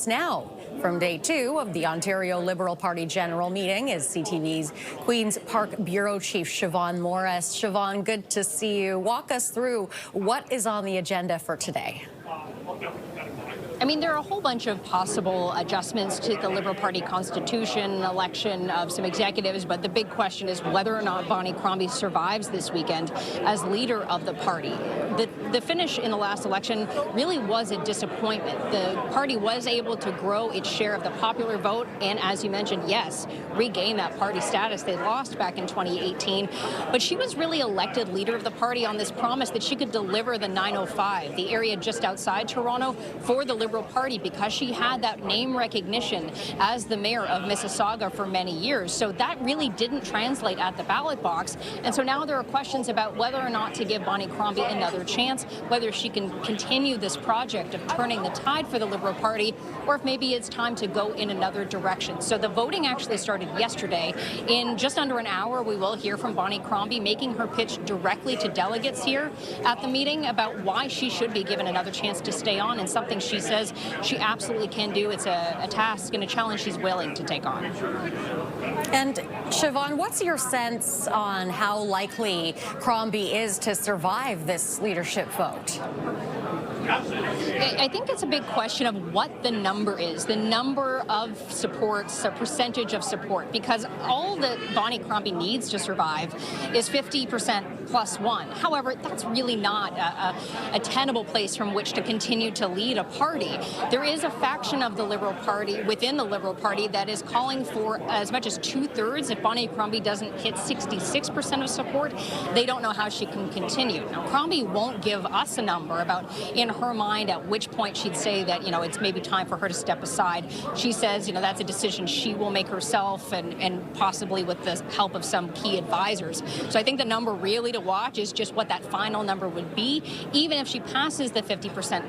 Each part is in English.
us now. From day 2 of the Ontario Liberal Party General Meeting is CTV's Queen's Park Bureau Chief Siobhan Morris. Siobhan, good to see you. Walk us through what is on the agenda for today. I mean, there are a whole bunch of possible adjustments to the Liberal Party constitution, election of some executives, but the big question is whether or not Bonnie Crombie survives this weekend as leader of the party. The finish in the last election really was a disappointment. The party was able to grow its share of the popular vote and, as you mentioned, yes, regain that party status they lost back in 2018. But she was really elected leader of the party on this promise that she could deliver the 905, the area just outside Toronto, for the Liberal Party because she had that name recognition as the mayor of Mississauga for many years. So that really didn't translate at the ballot box. And so now there are questions about whether or not to give Bonnie Crombie another chance, whether she can continue this project of turning the tide for the Liberal Party, or if maybe it's time to go in another direction. So the voting actually started yesterday. In just under an hour, we will hear from Bonnie Crombie making her pitch directly to delegates here at the meeting about why she should be given another chance to stay on, and something she says she absolutely can do. It's a task and a challenge she's willing to take on. And Siobhan, what's your sense on how likely Crombie is to survive this leadership vote? I think it's a big question of what the number is, the number of supports, a percentage of support, because all that Bonnie Crombie needs to survive is 50% plus one. However, that's really not a tenable place from which to continue to lead a party. There is a faction of the Liberal Party, within the Liberal Party, that is calling for as much as 2/3. If Bonnie Crombie doesn't hit 66% of support, they don't know how she can continue. Now, Crombie won't give us a number about, in her mind, at which point she'd say that, it's maybe time for her to step aside. She says, that's a decision she will make herself and possibly with the help of some key advisors. So I think the number really to watch is just what that final number would be. Even if she passes the 50%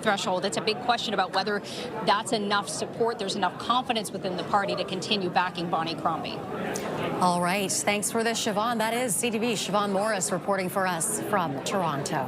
threshold, it's a big question about whether that's enough support, there's enough confidence within the party to continue backing Bonnie Crombie. All right. Thanks for this, Siobhan. That is CTV Siobhan Morris reporting for us from Toronto.